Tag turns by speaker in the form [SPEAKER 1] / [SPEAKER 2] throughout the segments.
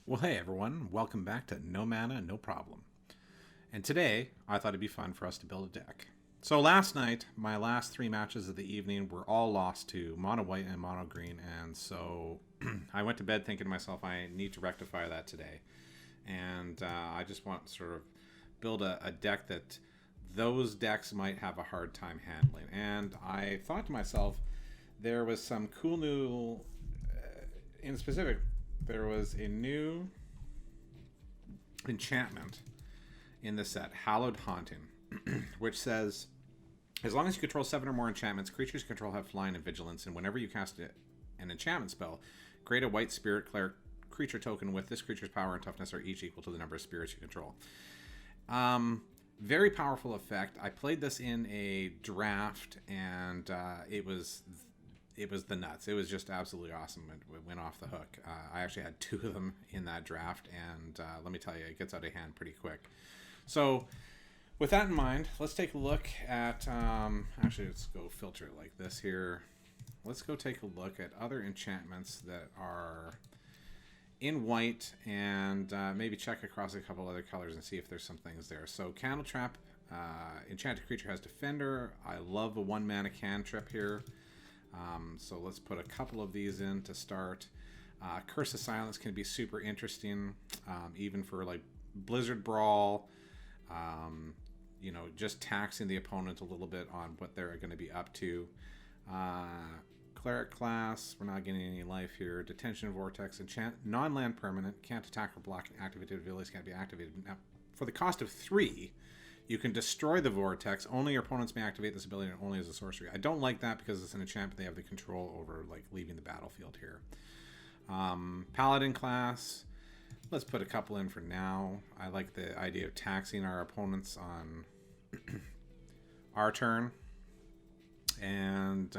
[SPEAKER 1] Well, hey everyone, welcome back to No Mana, No Problem. And today, I thought it'd be fun for us to build a deck. So last night, my last three matches of the evening were all lost to mono white and mono green, and so I went to bed thinking to myself, I need to rectify that today. And I just want to sort of build a deck that those decks might have a hard time handling. And I thought to myself, there was some cool new, in specific, there was a new enchantment in the set, Hallowed Haunting, which says, as long as you control 7 or more enchantments, creatures you control have flying and vigilance, and whenever you cast an enchantment spell, create a white spirit cleric creature token with this creature's power and toughness are each equal to the number of spirits you control. Very powerful effect. I played this in a draft, and it was the nuts. It was just absolutely awesome. It went off the hook. I actually had 2 of them in that draft, and let me tell you, it gets out of hand pretty quick. So with that in mind, let's take a look at, actually let's go filter it like this here. Let's go take a look at other enchantments that are in white, and maybe check across a couple other colors and see if there's some things there. So Candletrap, enchanted creature has Defender. I love a 1-mana cantrip here. So let's put a couple of these in to start. Curse of Silence can be super interesting, even for like Blizzard Brawl, you know, just taxing the opponent a little bit on what they're going to be up to. Cleric class, we're not getting any life here. Detention Vortex, enchant, non-land permanent, can't attack or block, activated abilities can't be activated. Now, for the cost of 3, you can destroy the vortex. Only your opponents may activate this ability, and only as a sorcery. I don't like that because it's an enchantment. They have the control over like leaving the battlefield here. Paladin class. Let's put a couple in for now. I like the idea of taxing our opponents on our turn, and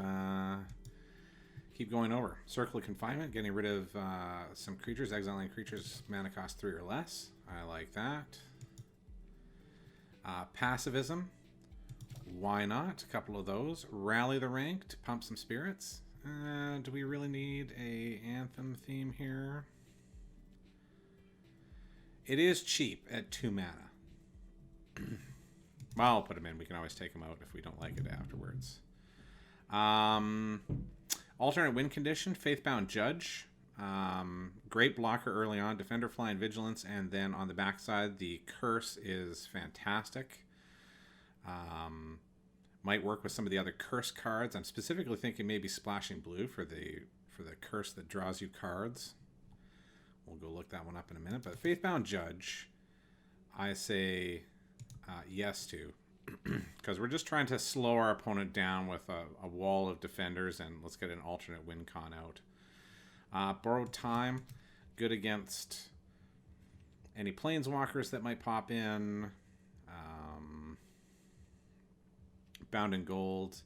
[SPEAKER 1] keep going over. Circle of Confinement, getting rid of some creatures, exiling creatures mana cost 3 or less. I like that. Pacifism, why not? A couple of those. Rally the Rank to pump some spirits. Do we really need a Anthem theme here? It is cheap at 2 mana. Well, I'll put them in. We can always take them out if we don't like it afterwards. Alternate win condition, Faithbound Judge. Great blocker early on, Defender, Flying, Vigilance, and then on the backside, the Curse is fantastic. Might work with some of the other Curse cards. I'm specifically thinking maybe Splashing Blue for the Curse that draws you cards. We'll go look that one up in a minute. But Faithbound Judge, I say yes to. Because we're just trying to slow our opponent down with a wall of defenders, and let's get an alternate win con out. Borrowed Time, good against any planeswalkers that might pop in. Bound in Gold,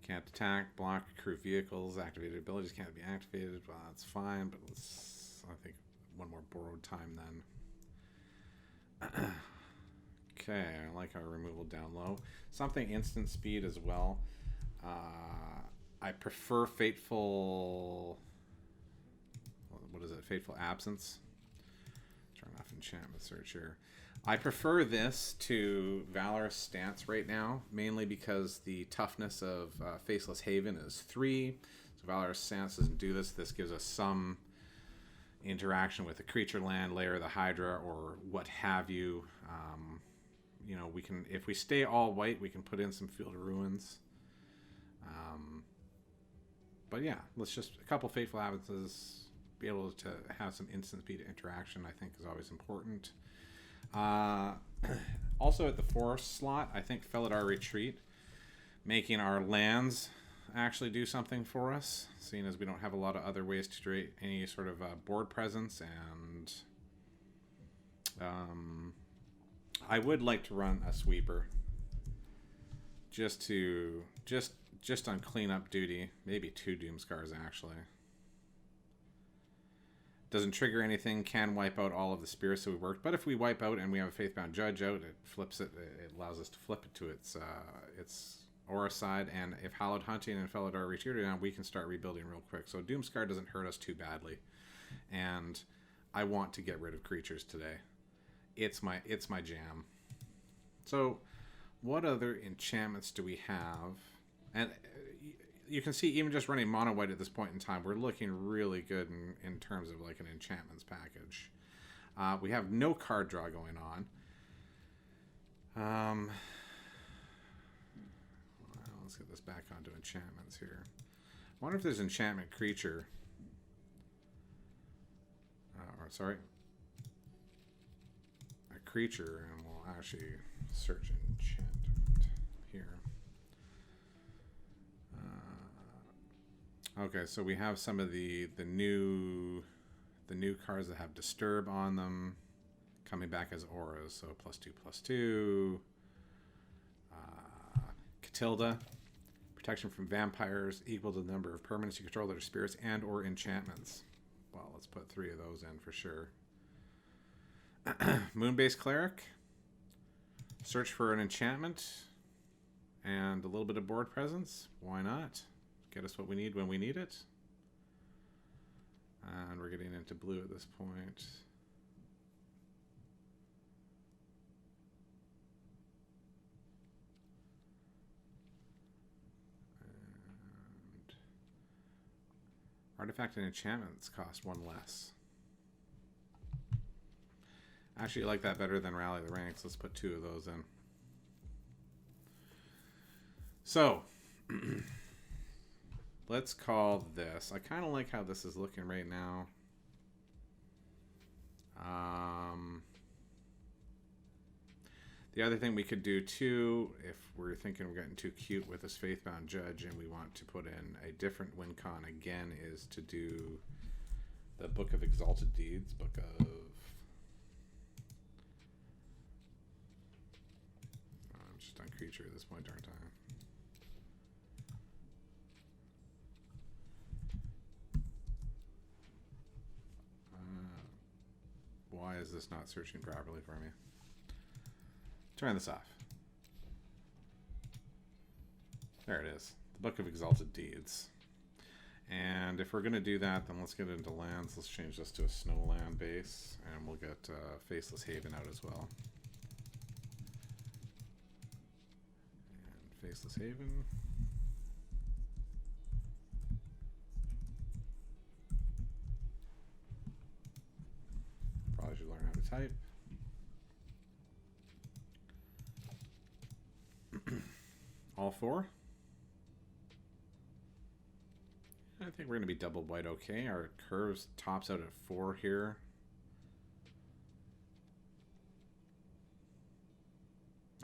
[SPEAKER 1] can't attack, block, crew vehicles, activated abilities can't be activated. Well, that's fine, but let's, I think, one more Borrowed Time then. Okay, I like our removal down low. Something instant speed as well. I prefer Fateful... What is it? Fateful Absence. Turn off enchantment search here. I prefer this to Valorous Stance right now, mainly because the toughness of Faceless Haven is 3. So Valorous Stance doesn't do this. This gives us some interaction with the creature land, Lair of the Hydra, or what have you. You know, we can, if we stay all white, we can put in some Field of Ruins. But yeah, let's just, a couple Fateful Absences. Be able to have some instant speed interaction, I think, is always important. Also at the 4 slot, I think Felidar Retreat, making our lands actually do something for us, seeing as we don't have a lot of other ways to create any sort of board presence, and I would like to run a sweeper just on cleanup duty, maybe 2 Doomskars actually. Doesn't trigger anything, can wipe out all of the spirits that we worked. But if we wipe out and we have a Faithbound Judge out, it flips it. It allows us to flip it to its aura side. And if Hallowed Haunting and Felidar Retreat are down, we can start rebuilding real quick. So Doomskar doesn't hurt us too badly. And I want to get rid of creatures today. It's my jam. So, what other enchantments do we have? And you can see, even just running mono white at this point in time, we're looking really good in terms of like an enchantments package. We have no card draw going on. Well, let's get this back onto enchantments here. I wonder if there's enchantment creature. Sorry. A creature, and we'll actually search enchantment here. Okay, so we have some of the new cards that have disturb on them coming back as auras. So +2/+2. Katilda, protection from vampires equal to the number of permanents you control that are spirits and or enchantments. Well, let's put 3 of those in for sure. Moon-Blessed Cleric. Search for an enchantment and a little bit of board presence. Why not? Get us what we need when we need it. And we're getting into blue at this point. And artifact and enchantments cost 1 less. Actually, I like that better than Rally the Ranks. Let's put 2 of those in. So, let's call this. I kind of like how this is looking right now. The other thing we could do too, if we're thinking we're getting too cute with this Faithbound Judge and we want to put in a different win con again, is to do the Book of Exalted Deeds. Book of... I'm just on creature at this point, aren't I? Why is this not searching properly for me? Turn this off. There it is. The Book of Exalted Deeds. And if we're going to do that, then let's get into lands. Let's change this to a snow land base. And we'll get Faceless Haven out as well. And Faceless Haven. Probably should learn how to type. All 4. I think we're going to be double white okay. Our curves tops out at 4 here.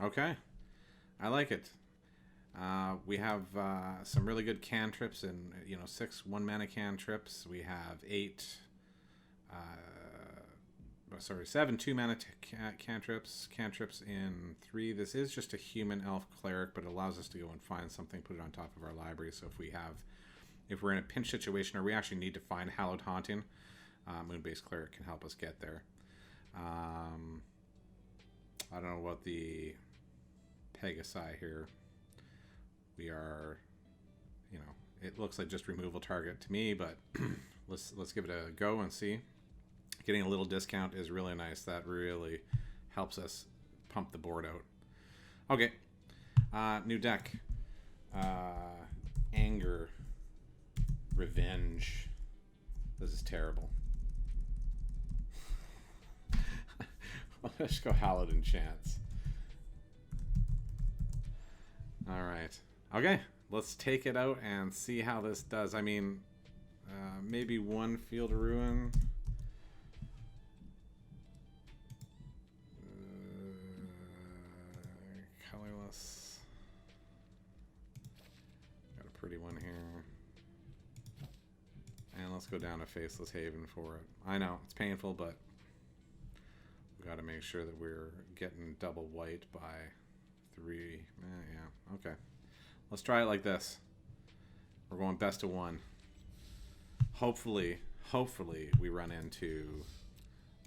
[SPEAKER 1] Okay. I like it. We have some really good cantrips and, 6 1-mana cantrips. We have 7 2-mana cantrips in 3. This is just a human elf cleric, but it allows us to go and find something, put it on top of our library. So if we're in a pinch situation or we actually need to find Hallowed Haunting, Moon-Blessed Cleric can help us get there. I don't know about the Pegasi here. We are, it looks like just removal target to me, but let's give it a go and see. Getting a little discount is really nice. That really helps us pump the board out. Okay. New deck. Anger. Revenge. This is terrible. Let's go Hallowed Enchants. Alright. Okay. Let's take it out and see how this does. I mean, maybe 1 Field of Ruin. Colorless. Got a pretty one here. And let's go down to Faceless Haven for it. I know, it's painful, but we got to make sure that we're getting double white by 3. Yeah, okay. Let's try it like this. We're going best of 1. Hopefully we run into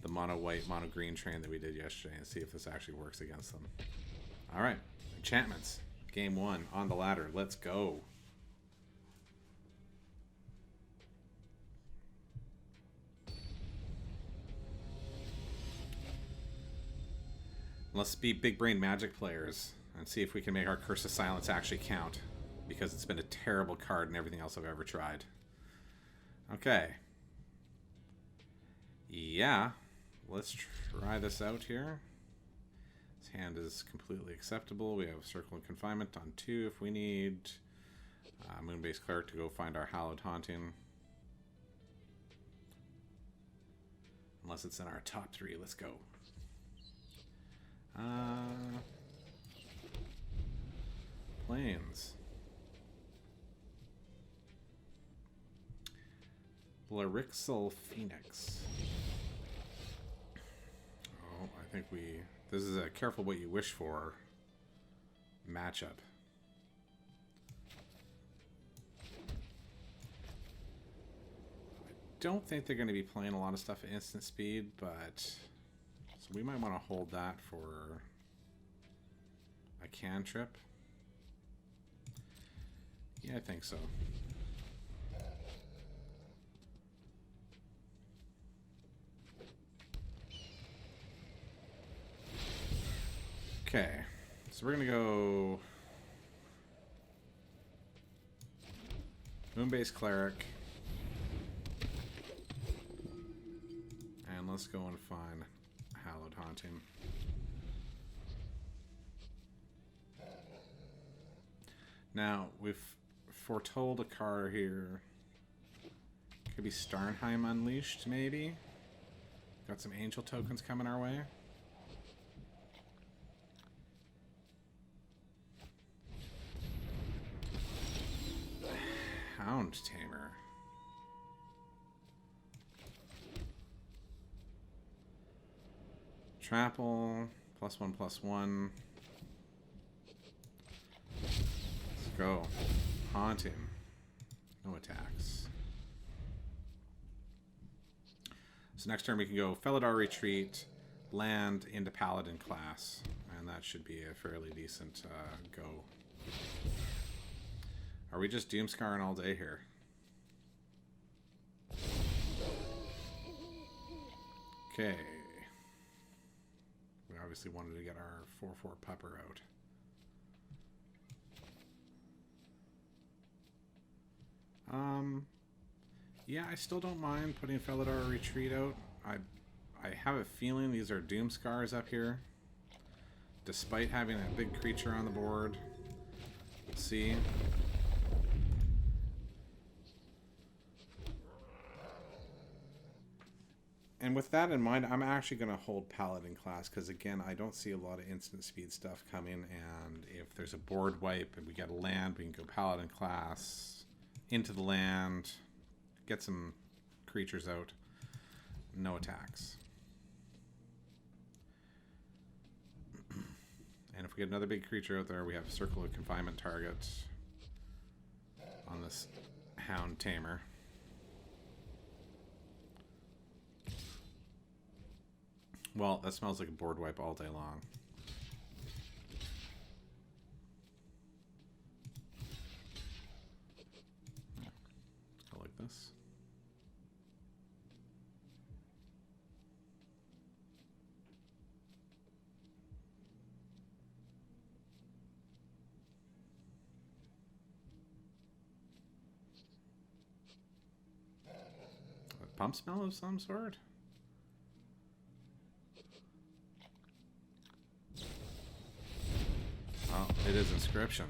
[SPEAKER 1] the mono white, mono green train that we did yesterday and see if this actually works against them. All right, enchantments. Game 1 on the ladder. Let's go. Let's be big brain Magic players and see if we can make our Curse of Silence actually count. Because it's been a terrible card in everything else I've ever tried. Okay. Yeah. Let's try this out here. This hand is completely acceptable. We have Circle of Confinement on 2 if we need. Moon-Blessed Cleric to go find our Hallowed Haunting. Unless it's in our top 3. Let's go. Plains. Larixal Phoenix. Oh, I think this is a careful what you wish for matchup. I don't think they're going to be playing a lot of stuff at instant speed, but so we might want to hold that for a cantrip. Yeah, I think so. Okay, so we're going to go Moon-Blessed Cleric. And let's go and find Hallowed Haunting. Now, we've foretold a card here. Could be Starnheim Unleashed, maybe? Got some angel tokens coming our way. Hound Tamer. Trample, +1/+1. Let's go. Haunting. No attacks. So next turn we can go Felidar Retreat, land into Paladin Class, and that should be a fairly decent go. Are we just Doomskaring all day here? Okay. We obviously wanted to get our 4/4 pupper out. Yeah, I still don't mind putting Felidar Retreat out. I have a feeling these are Doomskars up here. Despite having a big creature on the board. Let's see. And with that in mind, I'm actually going to hold Paladin Class because, again, I don't see a lot of instant speed stuff coming. And if there's a board wipe and we get a land, we can go Paladin Class into the land, get some creatures out. No attacks. And if we get another big creature out there, we have Circle of Confinement targets on this Hound Tamer. Well, that smells like a board wipe all day long. Let's go like this. A pump smell of some sort? Oh, it is Inscription.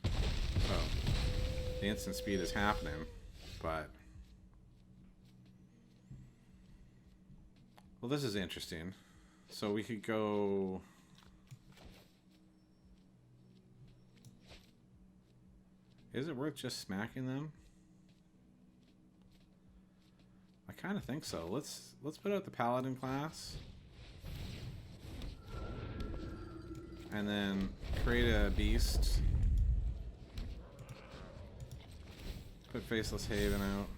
[SPEAKER 1] So, the instant speed is happening, but... Well, this is interesting. So we could go... Is it worth just smacking them? I kind of think so. Let's put out the Paladin Class. And then create a beast. Put Faceless Haven out.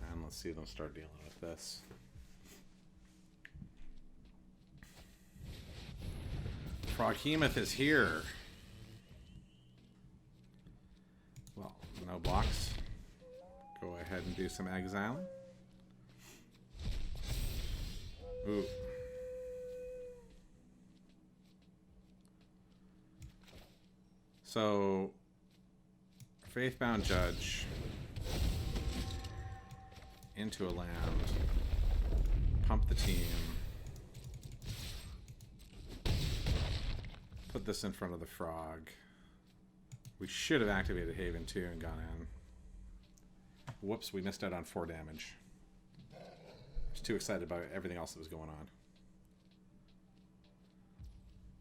[SPEAKER 1] And let's see them start dealing with this. Froghemoth is here. Well, no blocks. Go ahead and do some exiling. Ooh. So, Faithbound Judge into a land, pump the team, put this in front of the frog. We should have activated Haven too and gone in. Whoops, we missed out on 4 damage. I was too excited about everything else that was going on.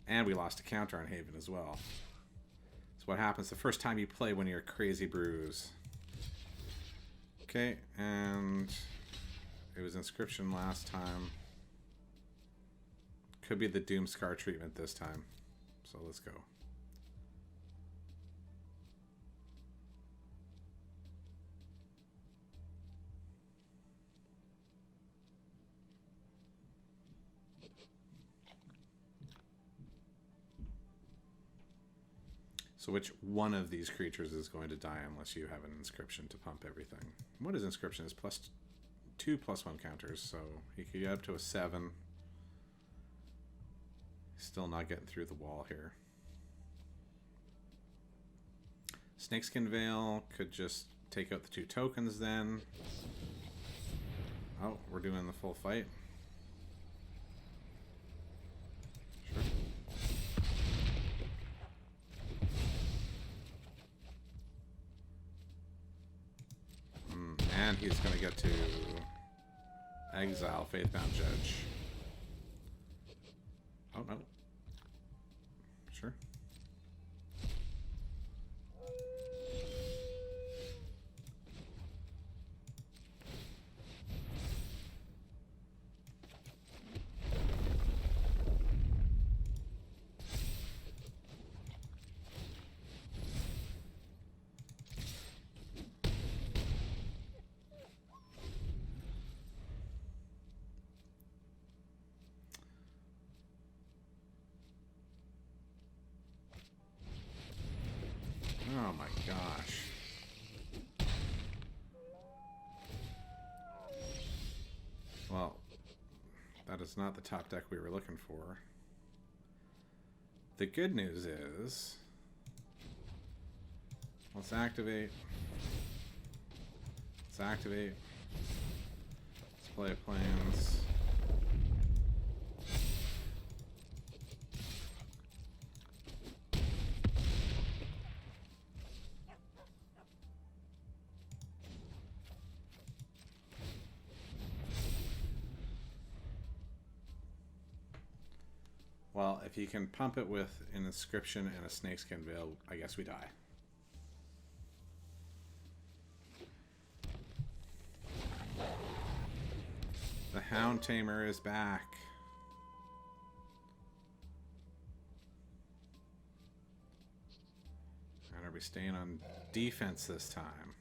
[SPEAKER 1] And we lost a counter on Haven as well. That's what happens the first time you play when you're Crazy Brews. Okay, and it was Inscription last time. Could be the Doomskar treatment this time. So let's go. So which one of these creatures is going to die unless you have an Inscription to pump everything? What is Inscription? Is +2/+1 counters, so he could get up to a 7. Still not getting through the wall here. Snakeskin Veil could just take out the 2 tokens then. Oh, we're doing the full fight. Sure. And he's going to get to exile Faithbound Judge. Oh, no. Sure. Oh my gosh. Well, that is not the top deck we were looking for. The good news is, let's activate. Let's activate. Let's play plans. Well, if you can pump it with an Inscription and a Snakeskin Veil, I guess we die. The Hound Tamer is back. And are we staying on defense this time?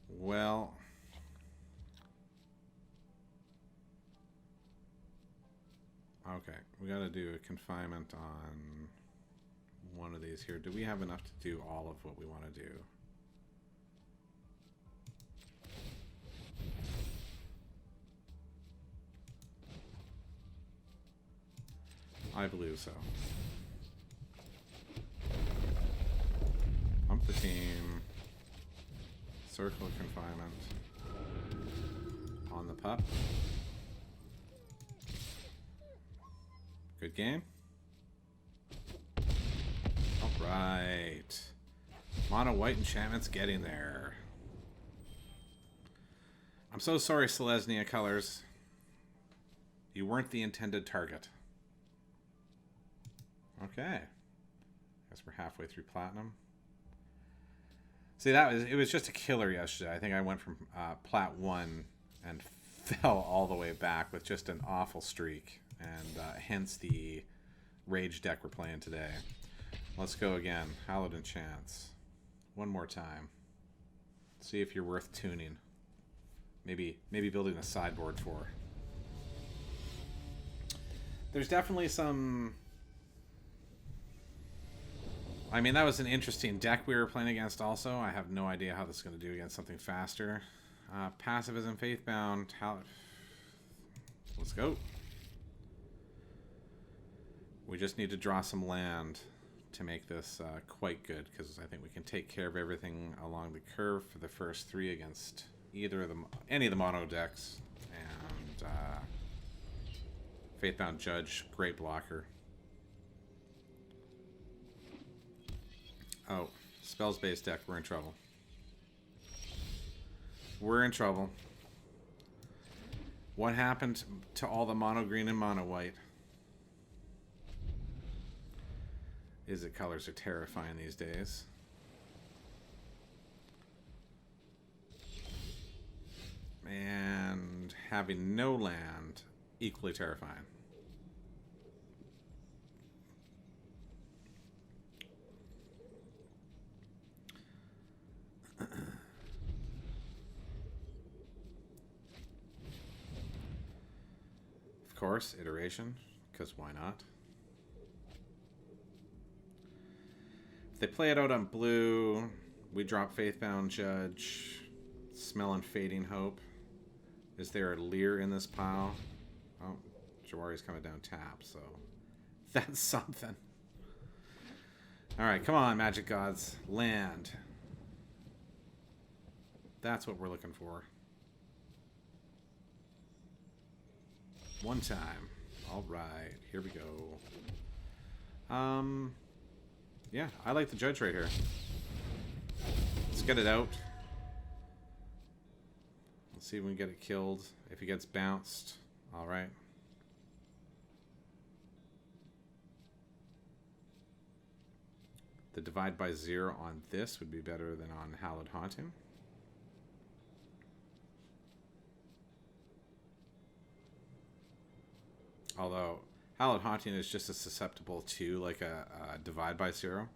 [SPEAKER 1] Well... Okay, we got to do a confinement on one of these here. Do we have enough to do all of what we want to do? I believe so. Pump the team. Circle of Confinement. On the pup. Good game. All right. Mono white enchantments getting there. I'm so sorry, Selesnya colors. You weren't the intended target. Okay. Guess we're halfway through platinum. See, it was just a killer yesterday. I think I went from plat 1 and fell all the way back with just an awful streak. And hence the rage deck we're playing today. Let's go again. Hallowed Enchants. One more time. See if you're worth tuning. Maybe building a sideboard for. There's definitely some I mean, that was an interesting deck we were playing against also. I have no idea how this is going to do against something faster. Pacifism, Faithbound. Let's go. We just need to draw some land to make this quite good, because I think we can take care of everything along the curve for the first 3 against any of the mono decks. And Faithbound Judge, great blocker. Oh, spells-based deck, we're in trouble. We're in trouble. What happened to all the mono green and mono white? Izzet colors are terrifying these days. And having no land, equally terrifying. Of course, iteration, because why not? If they play it out on blue, we drop Faithbound Judge, smelling Fading Hope. Is there a Leer in this pile? Oh, Jawari's coming down tap, so that's something. Alright, come on, Magic Gods. Land. That's what we're looking for. One time. Alright, here we go. Yeah, I like the Judge right here. Let's get it out. Let's see if we can get it killed. If he gets bounced, alright. The divide by 0 on this would be better than on Hallowed Haunting. Although Hallowed Haunting is just as susceptible to like a divide by 0.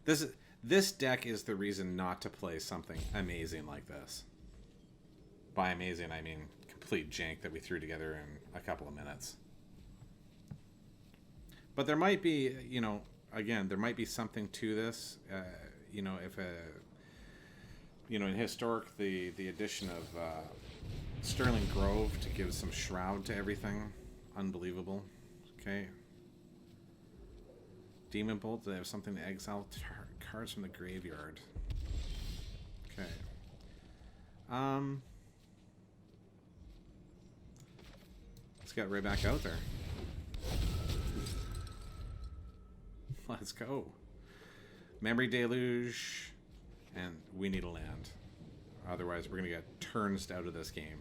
[SPEAKER 1] This deck is the reason not to play something amazing like this. By amazing, I mean complete jank that we threw together in a couple of minutes. But there might be, you know, again, there might be something to this. You know, if you know, in Historic, the addition of Sterling Grove to give some shroud to everything, unbelievable. Okay. Demon Bolt, they have something to exile cards from the graveyard. Okay. Let's get right back out there. Let's go. Memory Deluge, and we need a land. Otherwise, we're going to get turns out of this game.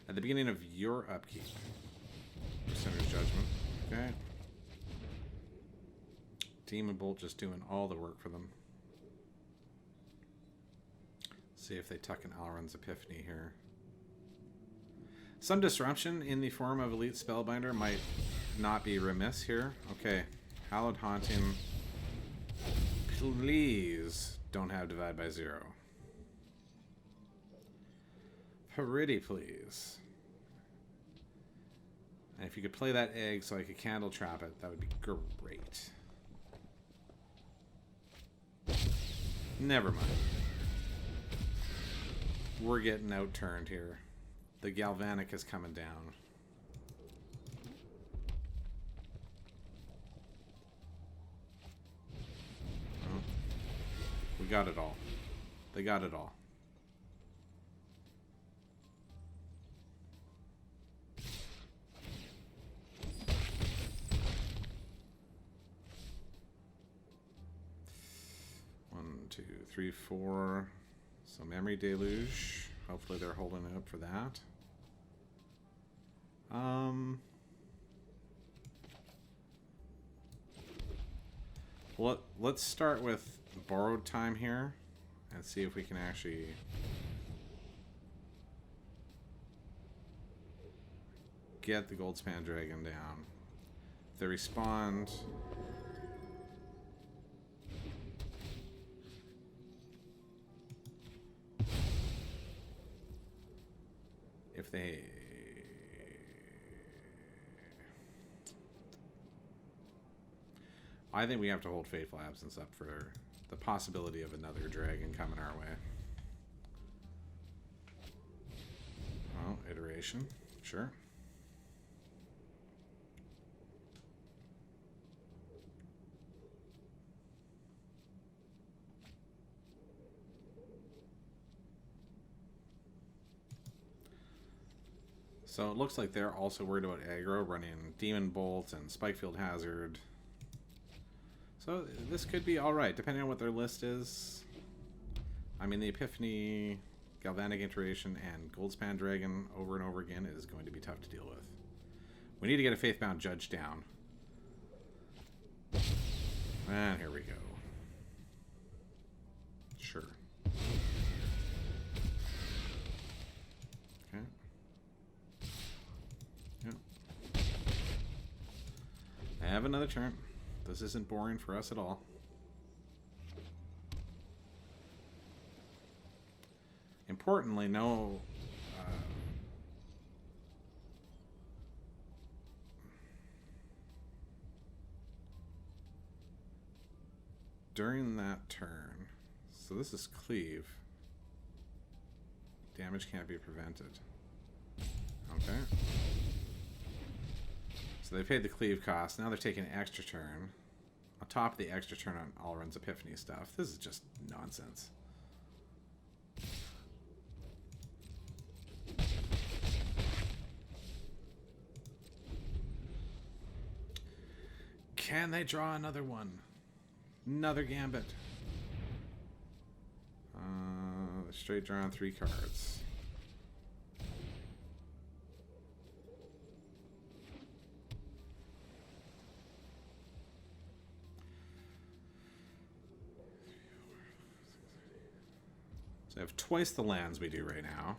[SPEAKER 1] At the beginning of your upkeep, Sinner's Judgment. Okay. Demon Bolt just doing all the work for them. See if they tuck in Alrund's Epiphany here. Some disruption in the form of Elite Spellbinder might not be remiss here. Okay, Hallowed Haunting. Please don't have Divide by 0. Pretty please. And if you could play that egg so I could Candletrap it, that would be great. Never mind. We're getting outturned here. The Galvanic is coming down. Oh. We got it all. They got it all. One, two, three, four. So Memory Deluge. Hopefully they're holding out for that. Let's start with Borrowed Time here and see if we can actually get the Goldspan Dragon down. If they respond, if they I think we have to hold Fateful Absence up for the possibility of another dragon coming our way. Oh, iteration. Sure. So it looks like they're also worried about aggro, running Demon Bolt and Spikefield Hazard. So this could be alright, depending on what their list is. I mean, the Epiphany, Galvanic Iteration, and Goldspan Dragon over and over again is going to be tough to deal with. We need to get a Faithbound Judge down. And here we go. Sure. Okay. Yeah. I have another turn. This isn't boring for us at all. Importantly, no... during that turn... So this is Cleave. Damage can't be prevented. Okay. So they paid the Cleave cost. Now they're taking an extra turn. On top of the extra turn on Alrund's Epiphany stuff. This is just nonsense. Can they draw another one? Another Gambit. Straight draw on 3 cards. So they have twice the lands we do right now.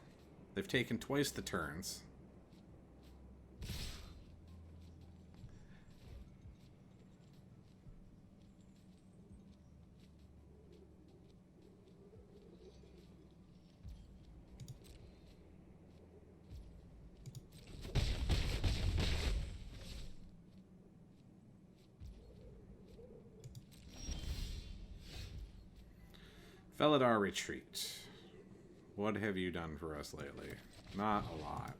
[SPEAKER 1] They've taken twice the turns. Felidar Retreat. What have you done for us lately? Not a lot.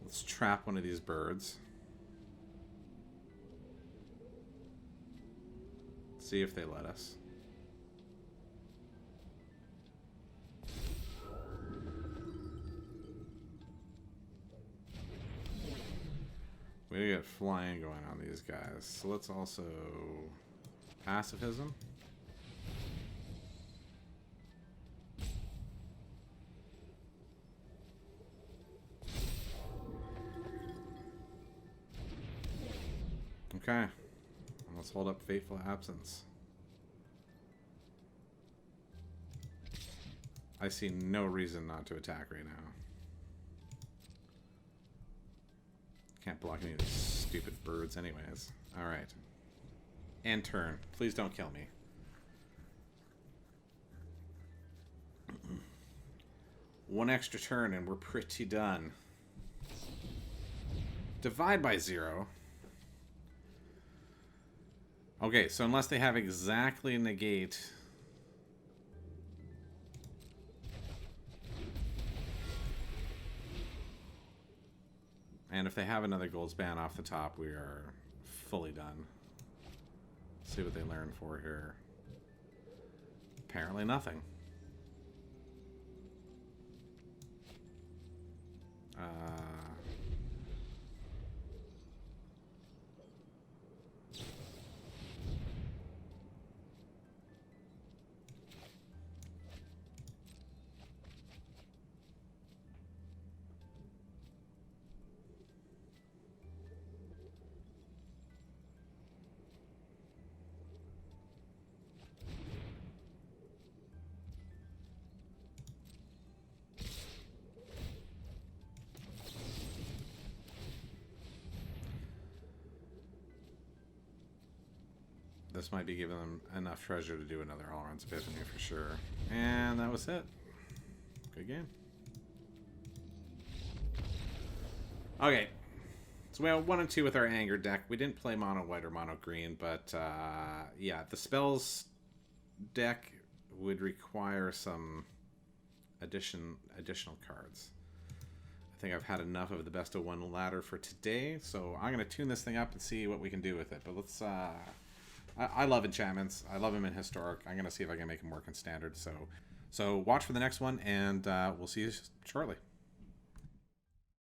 [SPEAKER 1] Let's trap one of these birds. See if they let us. We got flying going on these guys. So let's also... Pacifism. Okay. Let's hold up Fateful Absence. I see no reason not to attack right now. Can't block any of these stupid birds anyways. Alright. And turn. Please don't kill me. One extra turn and we're pretty done. Divide by 0. Okay, so unless they have exactly negate... And if they have another gold span off the top, we are fully done. See what they learn for here. Apparently nothing. This might be giving them enough treasure to do another Alrund's Epiphany for sure. And that was it. Good game. Okay. So we have 1 and 2 with our anger deck. We didn't play mono white or mono green, but yeah, the spells deck would require some additional cards. I think I've had enough of the best of 1 ladder for today, so I'm going to tune this thing up and see what we can do with it. But let's... I love enchantments. I love them in Historic. I'm going to see if I can make them work in Standard. So watch for the next one, and we'll see you shortly.